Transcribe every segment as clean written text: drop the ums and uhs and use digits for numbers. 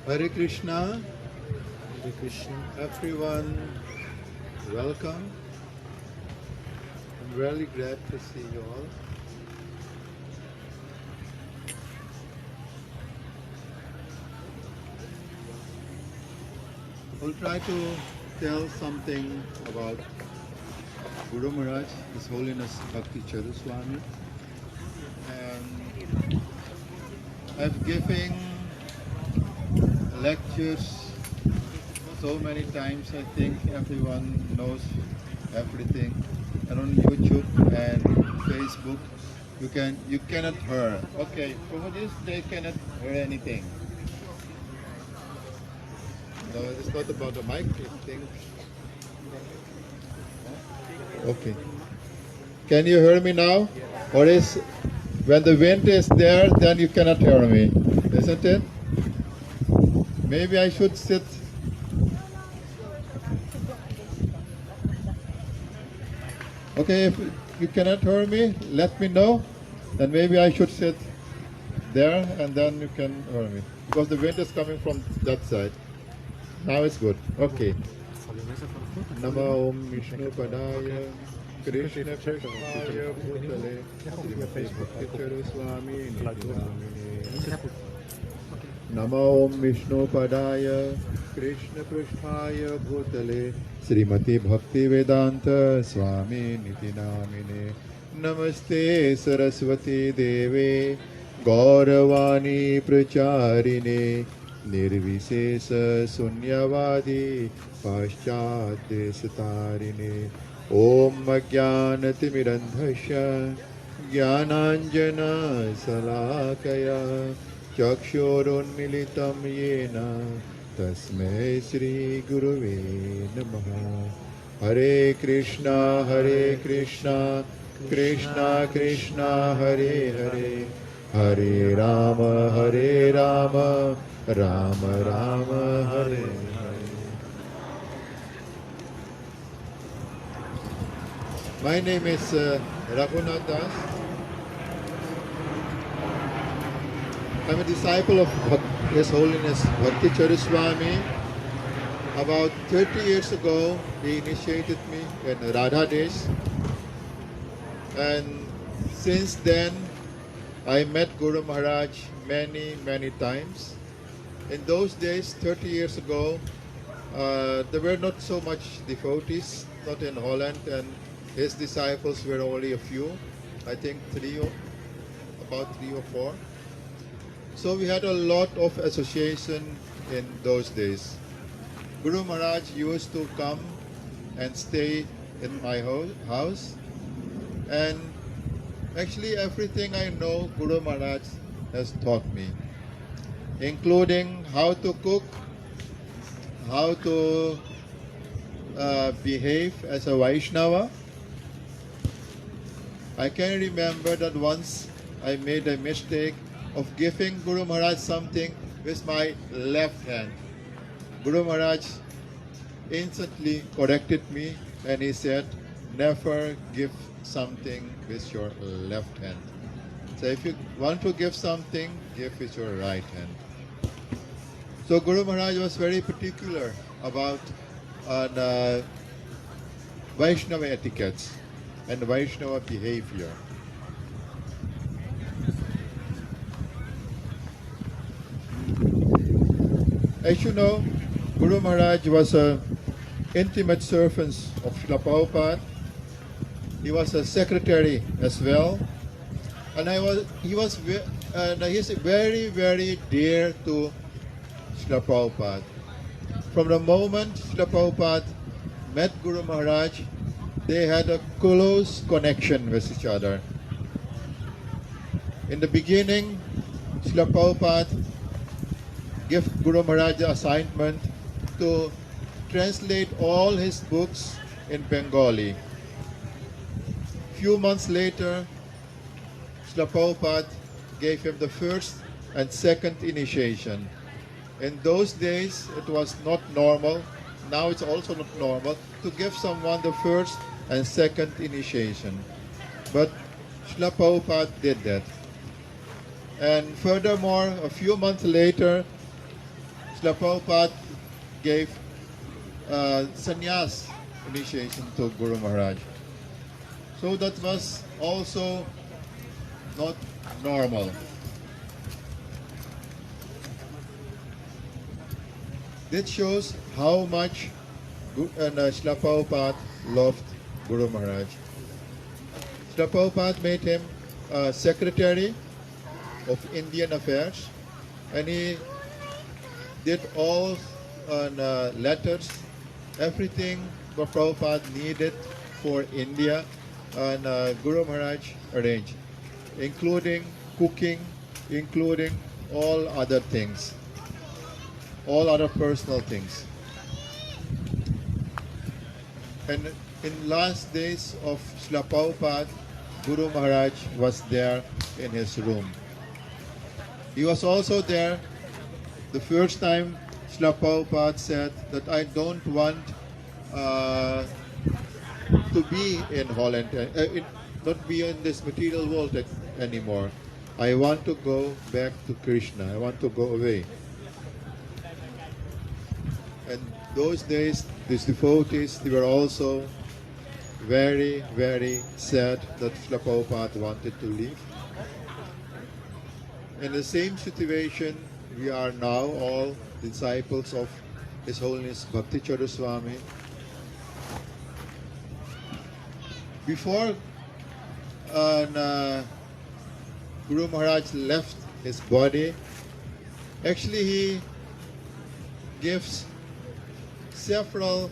Hare Krishna, Hare Krishna. everyone, welcome. I'm really glad to see you all. We'll try to tell something about Guru Maharaj, His Holiness Bhakti Charu Swami. And I've given lectures so many times, I think everyone knows everything. And on YouTube and Facebook, you cannot hear. Okay, for this they cannot hear anything. No, it's not about the mic thing. Okay. Can you hear me now? Or is when the wind is there, then you cannot hear me, isn't it? Maybe I should sit. Okay, if you cannot hear me, let me know. Then maybe I should sit there and then you can hear me. Because the wind is coming from that side. Now it's good. Okay. Namo Om Vishnu Padaya Krishna Prasthaya Bhutale Srimati Bhakti Charu Swami Niti Namine. Namo Om Vishnu Padaya Krishna Prasthaya Bhutale Srimati Bhakti Vedanta Swami Niti Namine. Namaste Saraswati Deve Gauravani Pracharine Nirvisesa Sunyavadi Paschatya Satarine. Om Ajnanatimirandhasya Jnananjana Salakaya Chakshurunmilitam Yena Tasmai Shri Guruve Namaha. Hare Krishna, Krishna Krishna, Hare Hare, Hare Rama, Rama Rama, Hare Hare. My name is Raghunath Das. I'm a disciple of His Holiness Bhakti Charu Swami. About 30 years ago, he initiated me in Radha days. And since then, I met Guru Maharaj many times. In those days, 30 years ago, there were not so much devotees, not in Holland, and his disciples were only a few, I think about three or four. So we had a lot of association in those days. Guru Maharaj used to come and stay in my house, and actually everything I know Guru Maharaj has taught me, including how to cook, how to behave as a Vaishnava. I can remember that once I made a mistake of giving Guru Maharaj something with my left hand. Guru Maharaj instantly corrected me and he said, never give something with your left hand. So if you want to give something, give with your right hand. So Guru Maharaj was very particular about Vaishnava etiquettes and Vaishnava behavior. As you know, Guru Maharaj was an intimate servant of Srila Prabhupada. He was a secretary as well, and he's very dear to Srila Prabhupada. From the moment Srila Prabhupada met Guru Maharaj, they had a close connection with each other. In the beginning, Srila Prabhupada gave Guru Maharaj the assignment to translate all his books in Bengali. Few months later, Srila Prabhupada gave him the first and second initiation. In those days, it was not normal, now it's also not normal, to give someone the first and second initiation. But Srila Prabhupada did that. And furthermore, a few months later, Srila Prabhupada gave sannyas initiation to Guru Maharaj. So that was also not normal. That shows how much Srila Prabhupada loved Guru Maharaj. Srila Prabhupada made him secretary of Indian Affairs, and he did all letters, everything what Prabhupada needed for India, and Guru Maharaj arranged, including cooking, including all other things, all other personal things. And in last days of Srila Prabhupada, Guru Maharaj was there in his room. He was also there the first time Srila Prabhupada said that I don't want to be in Holland, not be in this material world anymore. I want to go back to Krishna. I want to go away. And those days, these devotees, they were also very, very sad that Srila Prabhupada wanted to leave. In the same situation, we are now all disciples of His Holiness Bhakti Charu Swami. Before Guru Maharaj left his body, actually he gives several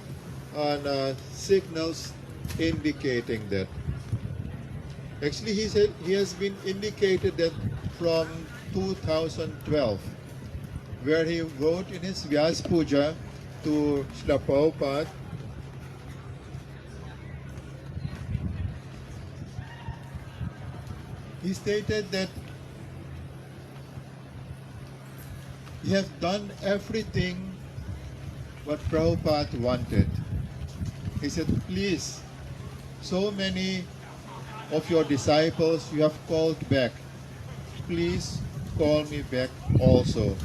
signals indicating that. Actually, he said he has been indicated that from 2012, where he wrote in his Vyas Puja to Srila Prabhupada, he stated that he has done everything what Prabhupada wanted. He said, please, so many of your disciples you have called back. Please call me back also.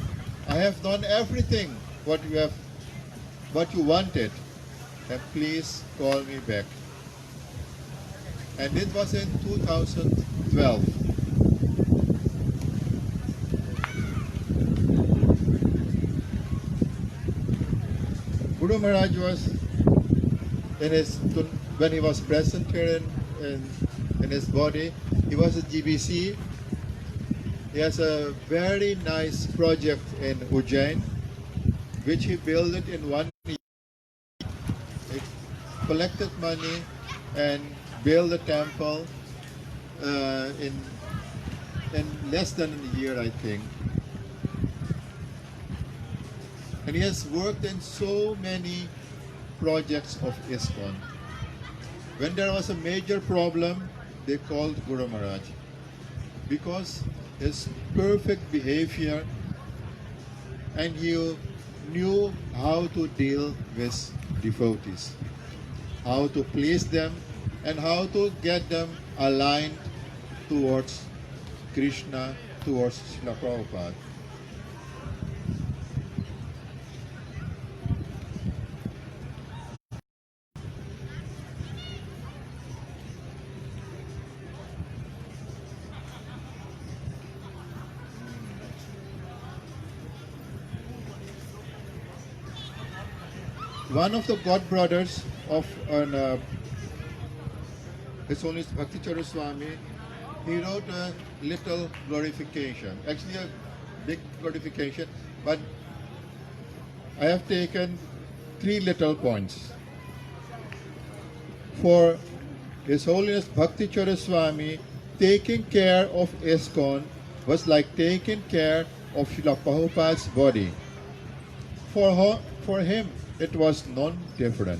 I have done everything what you wanted, and please call me back. And it was in 2012. Guru Maharaj was when he was present here in his body, he was a GBC. He has a very nice project in Ujjain, which he built it in 1 year. He collected money and built a temple in less than a year, I think. And he has worked in so many projects of ISKCON. When there was a major problem, they called Guru Maharaj, because his perfect behavior, and he knew how to deal with devotees, how to please them, and how to get them aligned towards Krishna, towards Srila Prabhupada. One of the god brothers of His Holiness Bhakti Charu Swami, he wrote a little glorification, actually a big glorification, but I have taken 3 little points. For His Holiness Bhakti Charu Swami, taking care of ISKCON was like taking care of Srila Prabhupada's body. For him, it was non-different.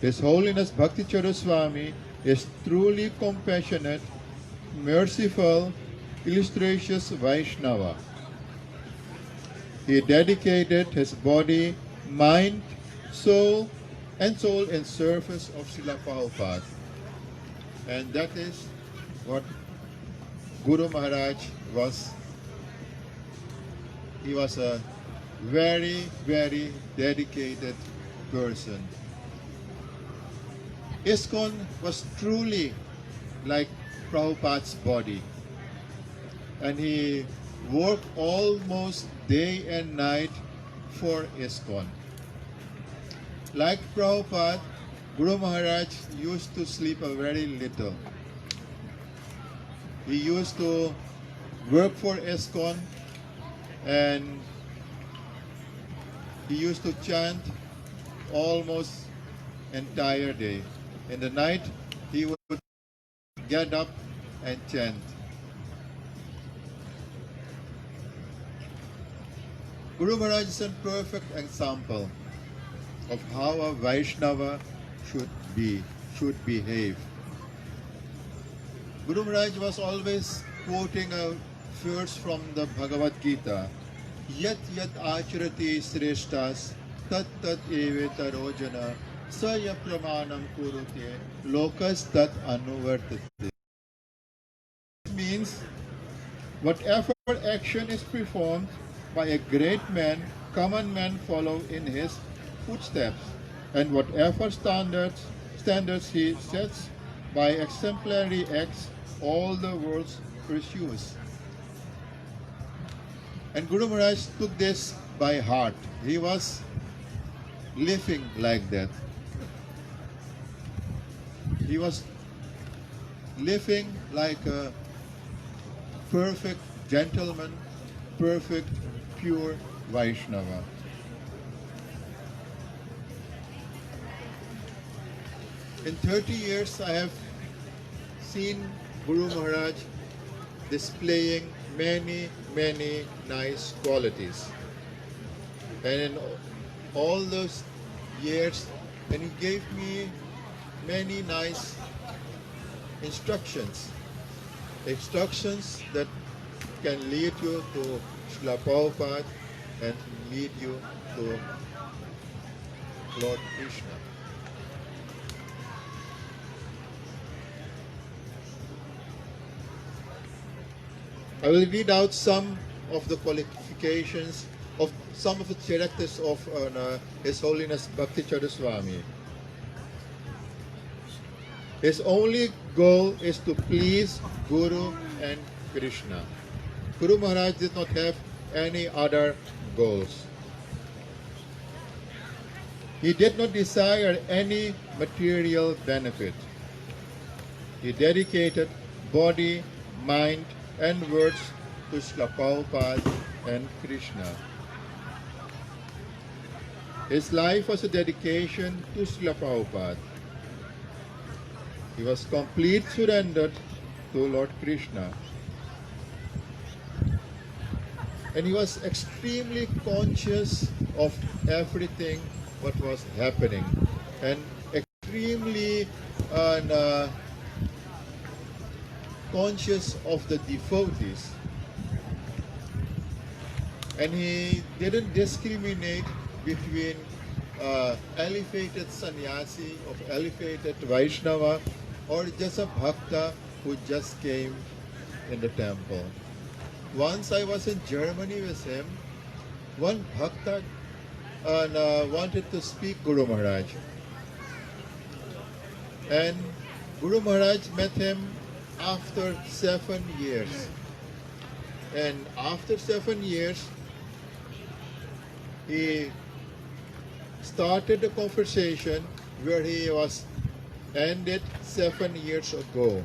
His Holiness Bhakti Charu Swami is truly compassionate, merciful, illustrious Vaishnava. He dedicated his body, mind, soul in service of Srila Prabhupada. And that is what Guru Maharaj was. He was a very, very dedicated person. ISKCON was truly like Prabhupada's body, and he worked almost day and night for ISKCON. Like Prabhupada, Guru Maharaj used to sleep a very little. He used to work for ISKCON, and he used to chant almost entire day. In the night, he would get up and chant. Guru Maharaj is a perfect example of how a Vaishnava should behave. Guru Maharaj was always quoting a verse from the Bhagavad Gita, Yat yat acharati sreshtas tat tat eveta rojana saya pramanam kurute lokas tat anuvartate. It means whatever action is performed by a great man, common men follow in his footsteps, and whatever standards he sets by exemplary acts, all the world pursues. And Guru Maharaj took this by heart. He was living like that. He was living like a perfect gentleman, perfect, pure Vaishnava. In 30 years, I have seen Guru Maharaj displaying many, many nice qualities. And in all those years, and he gave me many nice instructions that can lead you to Srila Prabhupada and lead you to Lord Krishna. I will read out some of the qualifications of some of the characters of His Holiness Bhakti Charu Swami. His only goal is to please Guru and Krishna. Guru Maharaj did not have any other goals. He did not desire any material benefit. He dedicated body, mind, and words to Srila Prabhupada and Krishna. His life was a dedication to Srila Prabhupada. He was complete surrendered to Lord Krishna. And he was extremely conscious of everything what was happening, and extremely conscious of the devotees. And he didn't discriminate between elevated sannyasi or elevated Vaishnava or just a bhakta who just came in the temple. Once I was in Germany with him, one bhakta wanted to speak Guru Maharaj. And Guru Maharaj met him after 7 years. And after 7 years, he started a conversation where he was ended 7 years ago.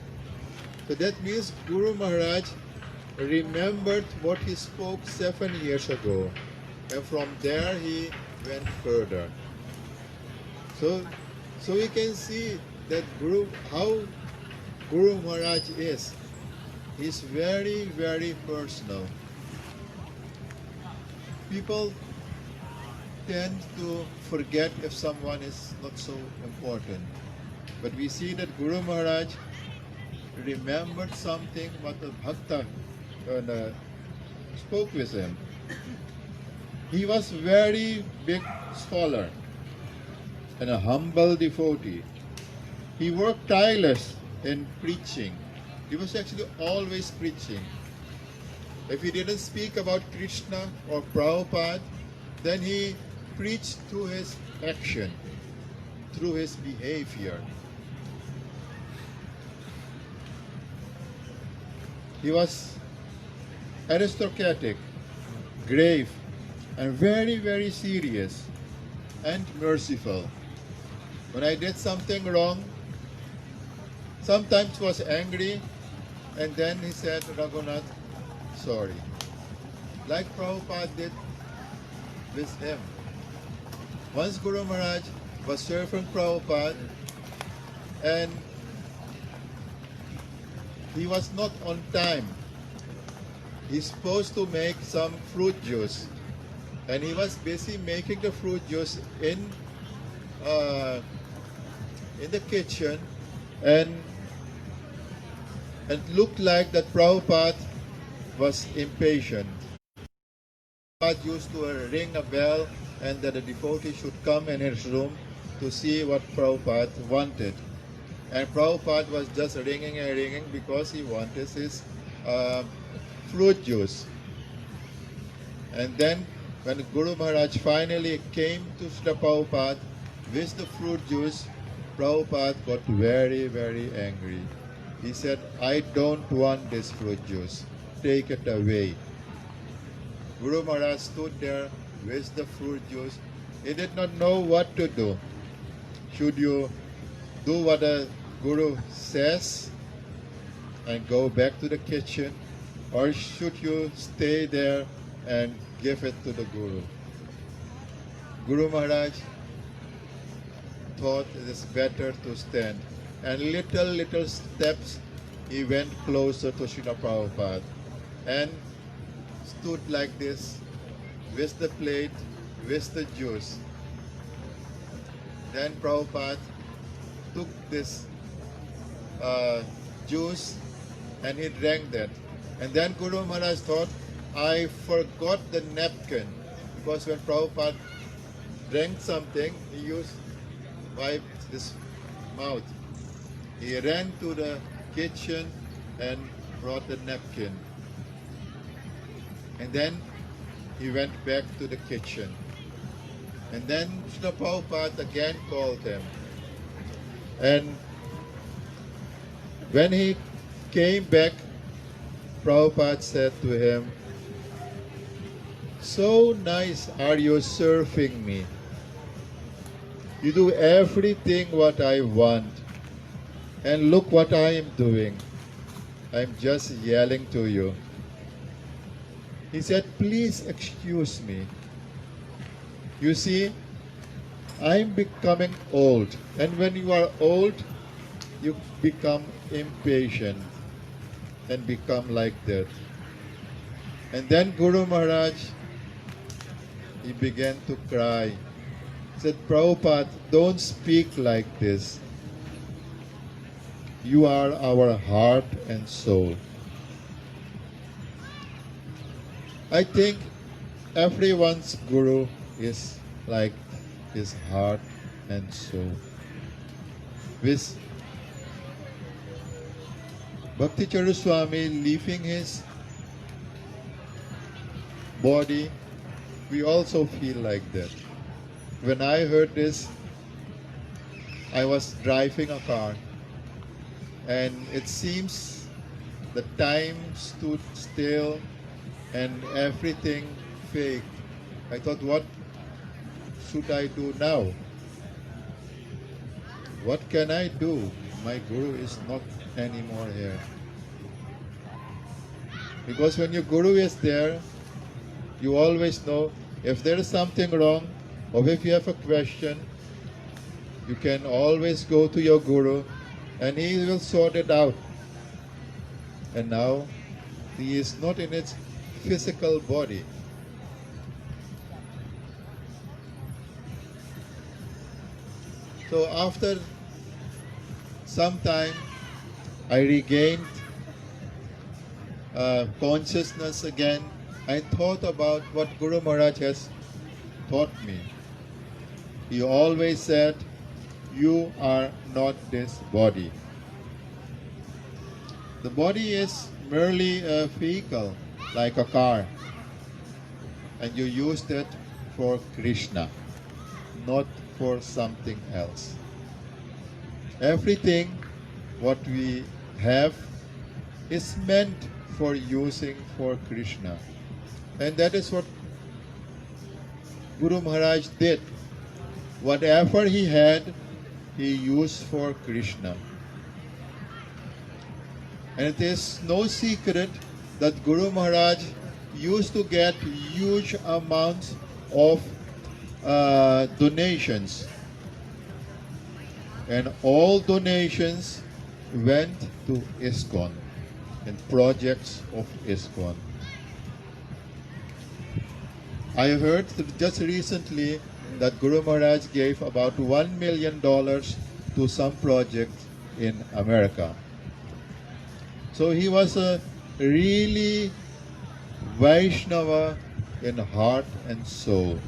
So that means Guru Maharaj remembered what he spoke 7 years ago, and from there he went further. So we can see that how Guru Maharaj is. He's very, very personal. People tend to forget if someone is not so important. But we see that Guru Maharaj remembered something what the bhakta spoke with him. He was very big scholar and a humble devotee. He worked tireless in preaching. He was actually always preaching. If he didn't speak about Krishna or Prabhupada, then he preached through his action, through his behavior. He was aristocratic, grave, and very, very serious and merciful. When I did something wrong, sometimes was angry, and then he said, Raghunath, sorry. Like Prabhupada did with him. Once Guru Maharaj was serving Prabhupada, and he was not on time. He's supposed to make some fruit juice, and he was busy making the fruit juice in the kitchen, and it looked like that Prabhupada was impatient. Prabhupada used to ring a bell, and that the devotee should come in his room to see what Prabhupada wanted. And Prabhupada was just ringing and ringing because he wanted his fruit juice. And then when Guru Maharaj finally came to Srila Prabhupada with the fruit juice, Prabhupada got very, very angry. He said, I don't want this fruit juice. Take it away. Guru Maharaj stood there with the fruit juice. He did not know what to do. Should you do what the Guru says and go back to the kitchen, or should you stay there and give it to the Guru? Guru Maharaj thought it is better to stand. And little steps he went closer to Srila Prabhupada and stood like this with the plate, with the juice. Then Prabhupada took this juice and he drank that. And then Guru Maharaj thought, I forgot the napkin, because when Prabhupada drank something, he used wipe his mouth. He ran to the kitchen and brought the napkin. And then he went back to the kitchen. And then Srila Prabhupada again called him. And when he came back, Prabhupada said to him, so nice are you serving me. You do everything what I want. And look what I am doing. I'm just yelling to you. He said, please excuse me. You see, I'm becoming old. And when you are old, you become impatient and become like that. And then Guru Maharaj, he began to cry. He said, Prabhupada, don't speak like this. You are our heart and soul. I think everyone's Guru is like his heart and soul. With Bhakti Charu Swami leaving his body, we also feel like that. When I heard this, I was driving a car, and it seems the time stood still and everything fake. I thought, what should I do now? What can I do? My Guru is not anymore here. Because when your Guru is there, you always know if there is something wrong, or if you have a question, you can always go to your Guru and he will sort it out. And now he is not in its physical body. So after some time, I regained consciousness again. I thought about what Guru Maharaj has taught me. He always said, you are not this body. The body is merely a vehicle, like a car. And you use it for Krishna, not for something else. Everything what we have is meant for using for Krishna. And that is what Guru Maharaj did. Whatever he had, he used for Krishna. And it is no secret that Guru Maharaj used to get huge amounts of donations. And all donations went to ISKCON and projects of ISKCON. I heard just recently that Guru Maharaj gave about $1 million to some project in America. So he was a really Vaishnava in heart and soul.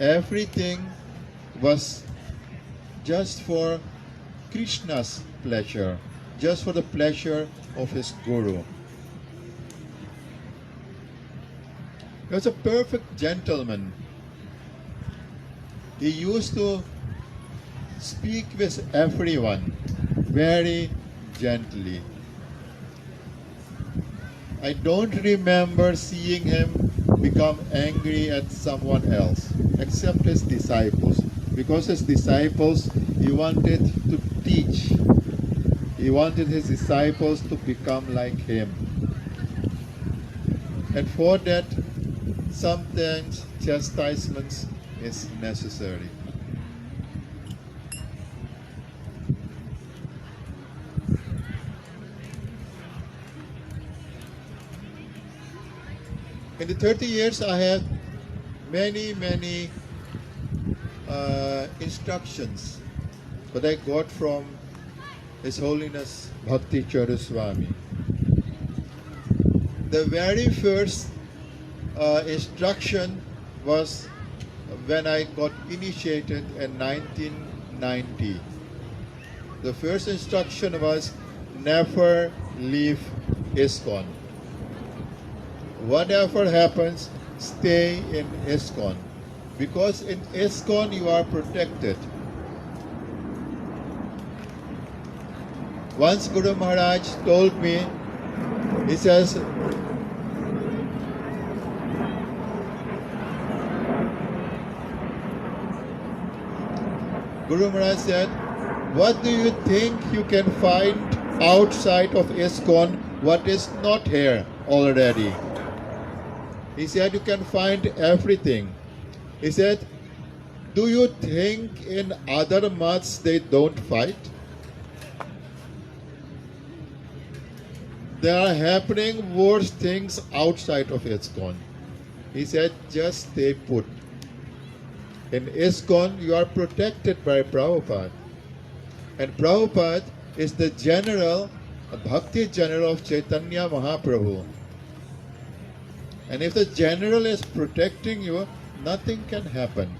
Everything was just for Krishna's pleasure, just for the pleasure of his Guru. He was a perfect gentleman. He used to speak with everyone very gently. I don't remember seeing him become angry at someone else, except his disciples. Because his disciples, he wanted to teach. He wanted his disciples to become like him. And for that, sometimes chastisements is necessary. In the 30 years, I had many instructions that I got from His Holiness Bhakti Charu Swami. The very first instruction was when I got initiated in 1990. The first instruction was never leave ISKCON. Whatever happens, stay in ISKCON. Because in ISKCON you are protected. Once Guru Maharaj told me, he says, Guru Maharaj said, what do you think you can find outside of ISKCON what is not here already? He said, you can find everything. He said, do you think in other mats they don't fight? There are happening worse things outside of ISKCON. He said, just stay put. In ISKCON, you are protected by Prabhupada. And Prabhupada is the general, a Bhakti general of Chaitanya Mahaprabhu. And if the general is protecting you, nothing can happen.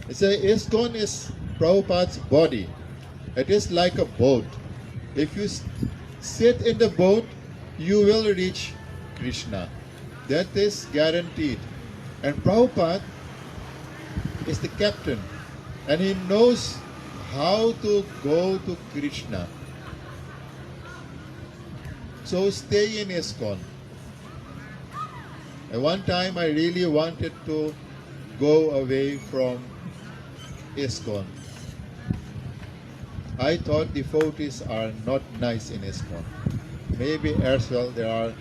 He said, ISKCON is Prabhupada's body. It is like a boat. If you sit in the boat, you will reach Krishna. That is guaranteed. And Prabhupada is the captain. And he knows how to go to Krishna. So stay in ISKCON. At one time I really wanted to go away from ISKCON. I thought devotees are not nice in ISKCON. Maybe as well they are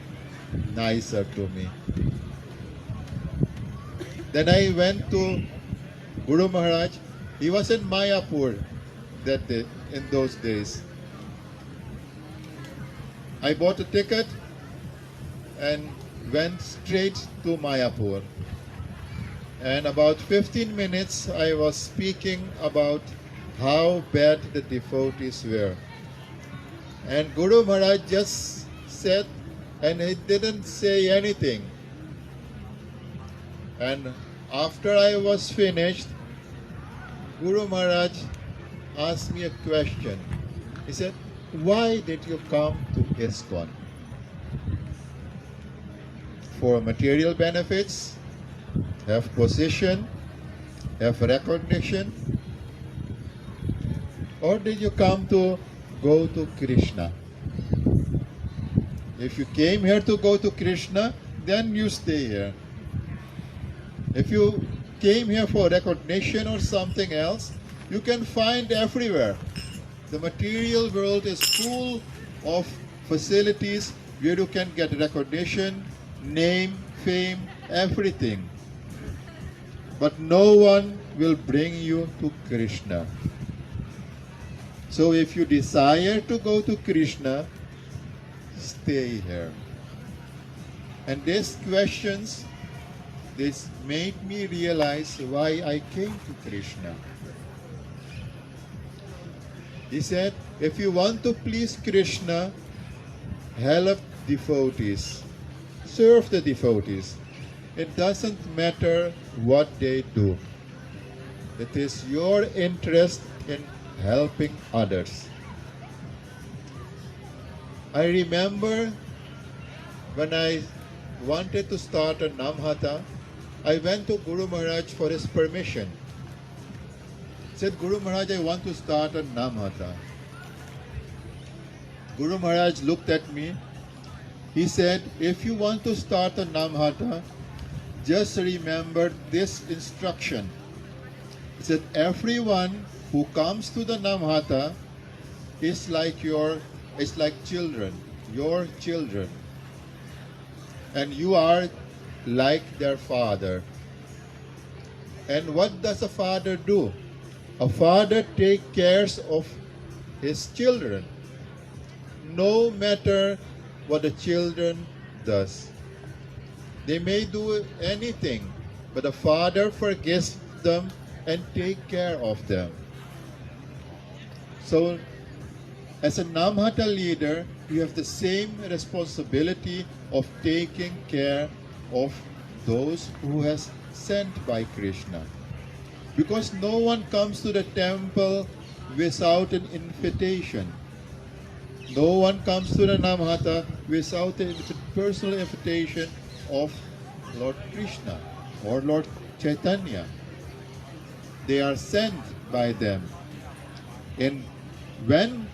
nicer to me. Then I went to Guru Maharaj. He was in Mayapur that day, in those days. I bought a ticket and went straight to Mayapur. And about 15 minutes I was speaking about how bad the devotees were. And Guru Maharaj just said, and he didn't say anything. And after I was finished, Guru Maharaj asked me a question. He said, why did you come to ISKCON? For material benefits have position, have recognition? Or did you come to go to Krishna? If you came here to go to Krishna, then you stay here. If you came here for recognition or something else, you can find everywhere. The material world is full of facilities where you can get recognition, name, fame, everything. But no one will bring you to Krishna. So if you desire to go to Krishna, stay here. And these questions, this made me realize why I came to Krishna. He said, if you want to please Krishna, help devotees, serve the devotees. It doesn't matter what they do. It is your interest in helping others. I remember when I wanted to start a Namhata, I went to Guru Maharaj for his permission. Said, Guru Maharaj, I want to start a Namhata. Guru Maharaj looked at me. He said, if you want to start a Namhata, just remember this instruction. He said, everyone who comes to the Namhata is like children, your children. And you are like their father. And what does a father do? A father takes care of his children, no matter what the children does. They may do anything, but the father forgives them and take care of them. So, as a Namhata leader, you have the same responsibility of taking care of those who has sent by Krishna. Because no one comes to the temple without an invitation. No one comes to the Namhata without a personal invitation of Lord Krishna or Lord Chaitanya. They are sent by them. And when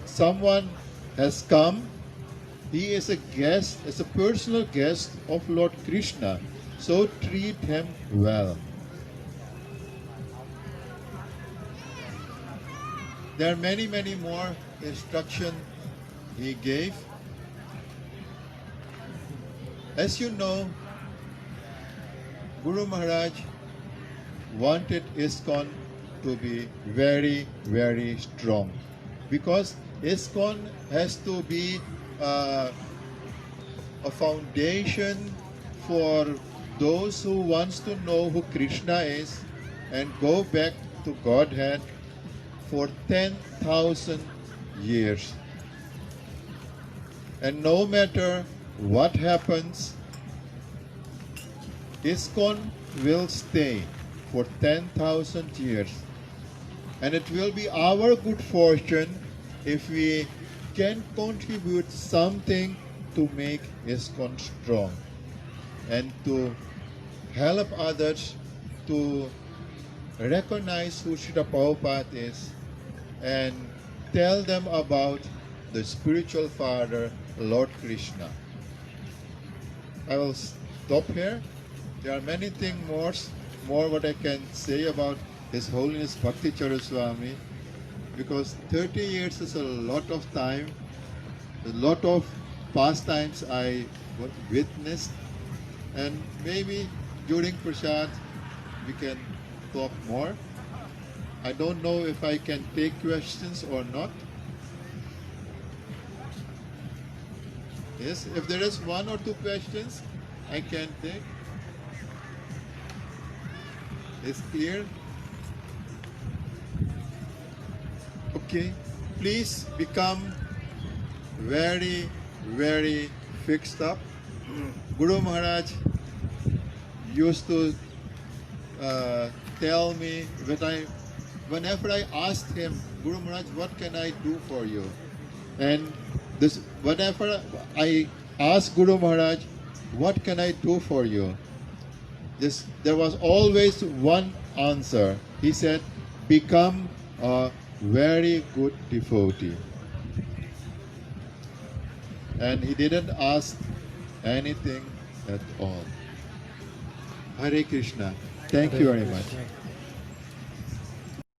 someone has come, he is a guest, is a personal guest of Lord Krishna. So treat him well. There are many, many more instructions he gave. As you know, Guru Maharaj wanted ISKCON to be very, very strong, because ISKCON has to be a foundation for those who wants to know who Krishna is and go back to Godhead for 10,000 years. And no matter what happens, ISKCON will stay for 10,000 years. And it will be our good fortune if we can contribute something to make ISKCON strong and to help others to recognize who Srila Prabhupada is and tell them about the spiritual father, Lord Krishna. I will stop here. There are many things more what I can say about His Holiness Bhakti Charu Swami, because 30 years is a lot of time, a lot of pastimes I witnessed, and maybe during Prasad we can talk more. I don't know if I can take questions or not. Yes, if there is one or two questions, I can take. It's clear? Okay, please become very, very fixed up. Guru Maharaj used to tell me whenever I asked him, Guru Maharaj, what can I do for you? And whenever I ask Guru Maharaj, what can I do for you? there was always one answer. He said, become a very good devotee. And he didn't ask anything at all. Hare Krishna. Thank you very much.